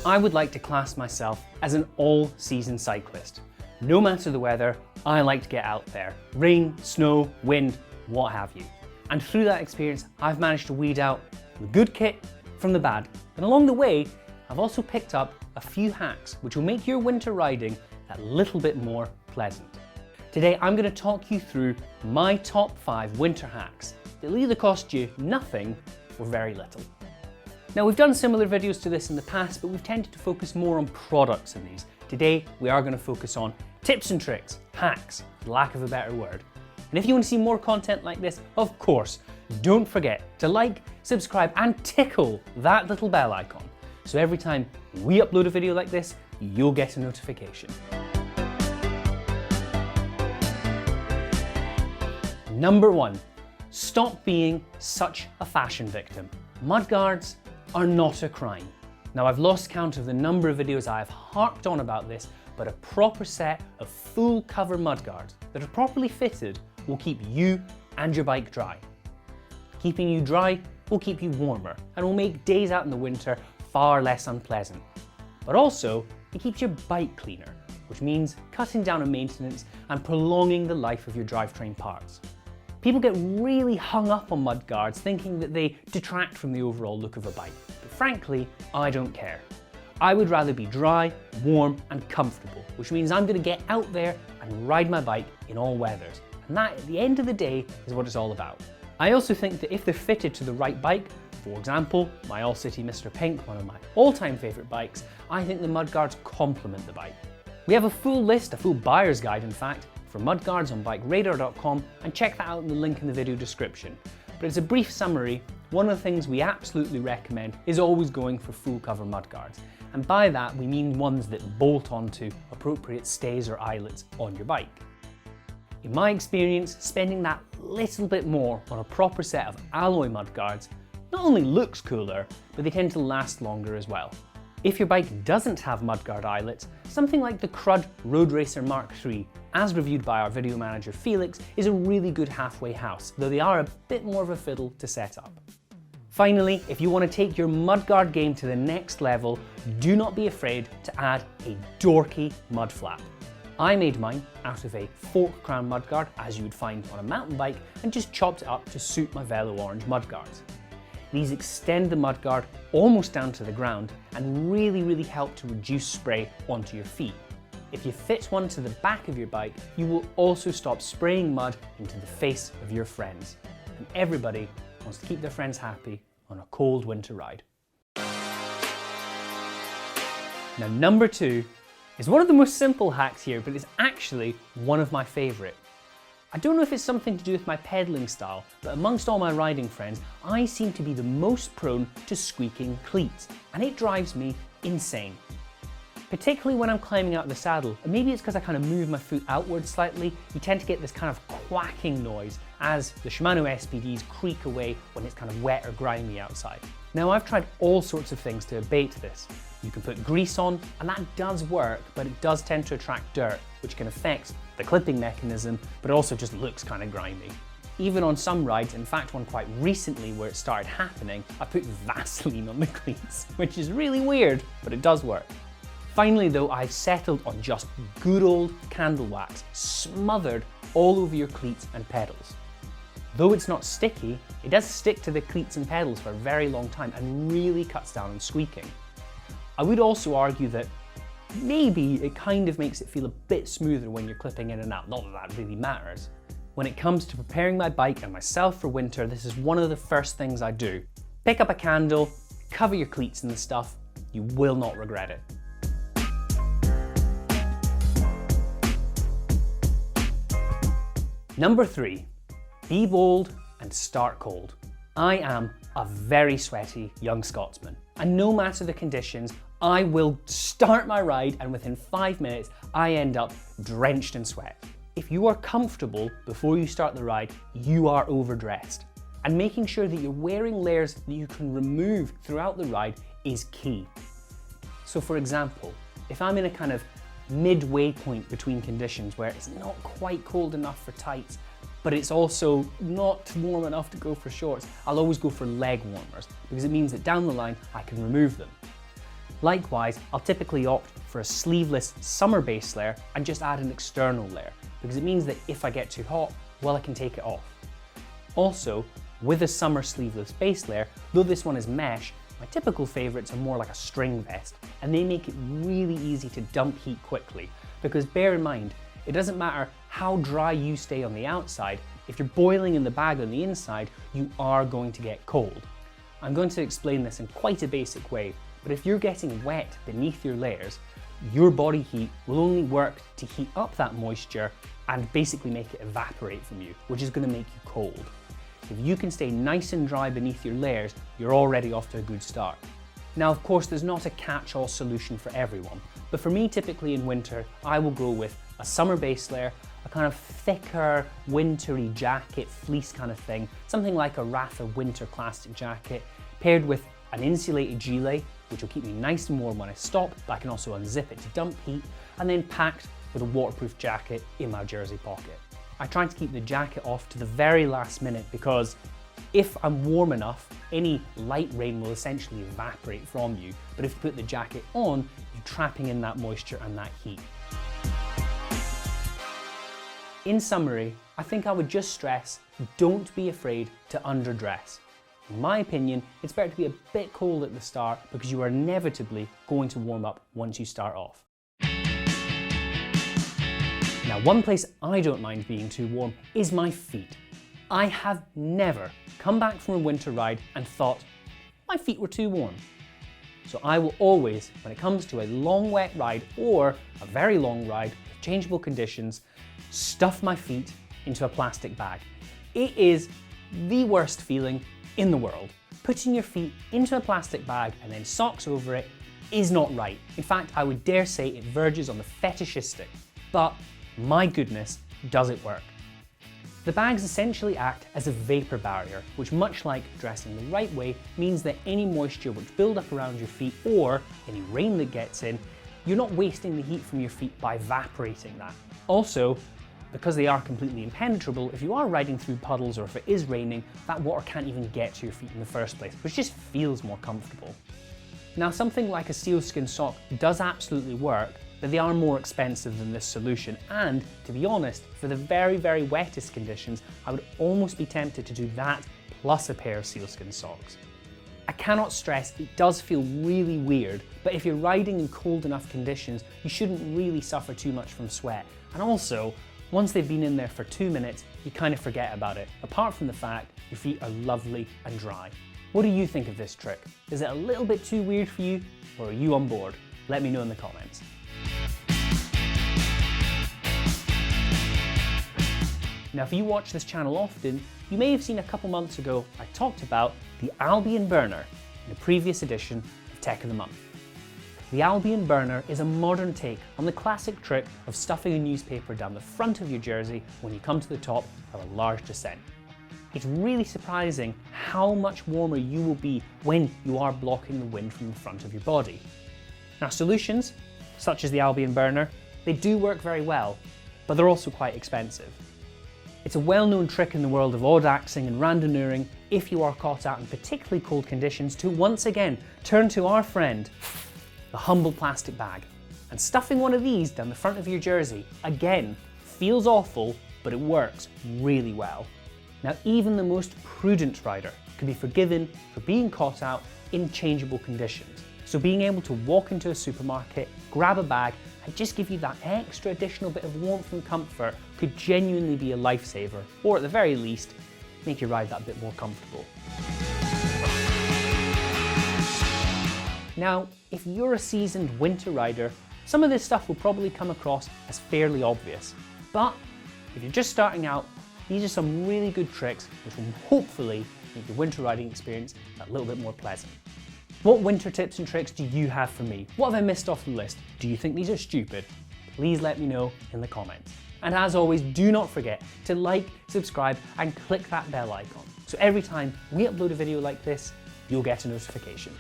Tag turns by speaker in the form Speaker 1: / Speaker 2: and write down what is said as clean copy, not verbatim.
Speaker 1: I would like to class myself as an all-season cyclist. No matter the weather, I like to get out there. Rain, snow, wind, what have you. And through that experience, I've managed to weed out the good kit from the bad. And along the way, I've also picked up a few hacks which will make your winter riding that little bit more pleasant. Today, I'm going to talk you through my top 5 winter hacks. They'll either cost you nothing or very little. Now, we've done similar videos to this in the past, but we've tended to focus more on products in these. Today, we are going to focus on tips and tricks, hacks, for lack of a better word. And if you want to see more content like this, of course, don't forget to like, subscribe, and tickle that little bell icon. So every time we upload a video like this, you'll get a notification. Number 1, stop being such a fashion victim. Mudguards are not a crime. Now, I've lost count of the number of videos I have harped on about this, but a proper set of full cover mudguards that are properly fitted will keep you and your bike dry. Keeping you dry will keep you warmer and will make days out in the winter far less unpleasant. But also, it keeps your bike cleaner, which means cutting down on maintenance and prolonging the life of your drivetrain parts. People get really hung up on mudguards, thinking that they detract from the overall look of a bike. But frankly, I don't care. I would rather be dry, warm, and comfortable, which means I'm going to get out there and ride my bike in all weathers. And that, at the end of the day, is what it's all about. I also think that if they're fitted to the right bike, for example, my All City Mr. Pink, one of my all-time favourite bikes, I think the mudguards complement the bike. We have a full list, a full buyer's guide in fact, for mudguards on BikeRadar.com, and check that out in the link in the video description. But as a brief summary, one of the things we absolutely recommend is always going for full cover mudguards. And by that we mean ones that bolt onto appropriate stays or eyelets on your bike. In my experience, spending that little bit more on a proper set of alloy mudguards not only looks cooler, but they tend to last longer as well. If your bike doesn't have mudguard eyelets, something like the Crud Roadracer MK3, as reviewed by our video manager Felix, is a really good halfway house, though they are a bit more of a fiddle to set up. Finally, if you want to take your mudguard game to the next level, do not be afraid to add a dorky mud flap. I made mine out of a fork crown mudguard, as you would find on a mountain bike, and just chopped it up to suit my Velo Orange mudguards. These extend the mudguard almost down to the ground and really help to reduce spray onto your feet. If you fit one to the back of your bike, you will also stop spraying mud into the face of your friends. And everybody wants to keep their friends happy on a cold winter ride. Now, number 2 is one of the most simple hacks here, but it's actually one of my favourite. I don't know if it's something to do with my pedaling style, but amongst all my riding friends, I seem to be the most prone to squeaking cleats, and it drives me insane. Particularly when I'm climbing out of the saddle, and maybe it's because I kind of move my foot outwards slightly, you tend to get this kind of quacking noise as the Shimano SPDs creak away when it's kind of wet or grimy outside. Now, I've tried all sorts of things to abate this. You can put grease on, and that does work, but it does tend to attract dirt, which can affect the clipping mechanism, but it also just looks kind of grimy. Even on some rides, in fact one quite recently where it started happening, I put Vaseline on the cleats, which is really weird, but it does work. Finally though, I've settled on just good old candle wax, smothered all over your cleats and pedals. Though it's not sticky, it does stick to the cleats and pedals for a very long time and really cuts down on squeaking. I would also argue that maybe it kind of makes it feel a bit smoother when you're clipping in and out, not that that really matters. When it comes to preparing my bike and myself for winter, this is one of the first things I do. Pick up a candle, cover your cleats in the stuff, you will not regret it. Number 3, be bold and start cold. I am a very sweaty young Scotsman, and no matter the conditions, I will start my ride and within 5 minutes, I end up drenched in sweat. If you are comfortable before you start the ride, you are overdressed. And making sure that you're wearing layers that you can remove throughout the ride is key. So for example, if I'm in a kind of midway point between conditions where it's not quite cold enough for tights, but it's also not warm enough to go for shorts, I'll always go for leg warmers because it means that down the line I can remove them. Likewise, I'll typically opt for a sleeveless summer base layer and just add an external layer, because it means that if I get too hot, well, I can take it off. Also, with a summer sleeveless base layer, though this one is mesh, my typical favourites are more like a string vest, and they make it really easy to dump heat quickly, because bear in mind, it doesn't matter how dry you stay on the outside, if you're boiling in the bag on the inside, you are going to get cold. I'm going to explain this in quite a basic way, but if you're getting wet beneath your layers, your body heat will only work to heat up that moisture and basically make it evaporate from you, which is going to make you cold. If you can stay nice and dry beneath your layers, you're already off to a good start. Now, of course, there's not a catch-all solution for everyone, but for me, typically in winter, I will go with a summer base layer, a kind of thicker, wintry jacket, fleece kind of thing, something like a Rafa winter classic jacket, paired with an insulated gilet, which will keep me nice and warm when I stop, but I can also unzip it to dump heat, and then packed with a waterproof jacket in my jersey pocket. I try to keep the jacket off to the very last minute because if I'm warm enough, any light rain will essentially evaporate from you, but if you put the jacket on, you're trapping in that moisture and that heat. In summary, I think I would just stress, don't be afraid to underdress. In my opinion, it's better to be a bit cold at the start because you are inevitably going to warm up once you start off. Now, one place I don't mind being too warm is my feet. I have never come back from a winter ride and thought, my feet were too warm. So I will always, when it comes to a long wet ride or a very long ride with changeable conditions, stuff my feet into a plastic bag. It is the worst feeling in the world. Putting your feet into a plastic bag and then socks over it is not right. In fact, I would dare say it verges on the fetishistic. But my goodness, does it work. The bags essentially act as a vapor barrier, which much like dressing the right way, means that any moisture which build up around your feet or any rain that gets in, you're not wasting the heat from your feet by evaporating that. Also, because they are completely impenetrable, if you are riding through puddles or if it is raining, that water can't even get to your feet in the first place, which just feels more comfortable. Now, something like a sealskin sock does absolutely work, but they are more expensive than this solution, and to be honest, for the very, very wettest conditions, I would almost be tempted to do that plus a pair of sealskin socks. I cannot stress, it does feel really weird, but if you're riding in cold enough conditions, you shouldn't really suffer too much from sweat. And also, once they've been in there for 2 minutes, you kind of forget about it, apart from the fact your feet are lovely and dry. What do you think of this trick? Is it a little bit too weird for you, or are you on board? Let me know in the comments. Now, if you watch this channel often, you may have seen a couple months ago I talked about the Albion Burner in a previous edition of Tech of the Month. The Albion Burner is a modern take on the classic trick of stuffing a newspaper down the front of your jersey when you come to the top of a large descent. It's really surprising how much warmer you will be when you are blocking the wind from the front of your body. Now, solutions, such as the Albion Burner, they do work very well, but they're also quite expensive. It's a well-known trick in the world of odd-axing and randonneuring if you are caught out in particularly cold conditions to once again turn to our friend, the humble plastic bag. And stuffing one of these down the front of your jersey, again, feels awful, but it works really well. Now, even the most prudent rider can be forgiven for being caught out in changeable conditions. So being able to walk into a supermarket, grab a bag, and just give you that extra additional bit of warmth and comfort could genuinely be a lifesaver, or at the very least, make your ride that bit more comfortable. Now, if you're a seasoned winter rider, some of this stuff will probably come across as fairly obvious. But if you're just starting out, these are some really good tricks which will hopefully make your winter riding experience a little bit more pleasant. What winter tips and tricks do you have for me? What have I missed off the list? Do you think these are stupid? Please let me know in the comments. And as always, do not forget to like, subscribe, and click that bell icon. So every time we upload a video like this, you'll get a notification.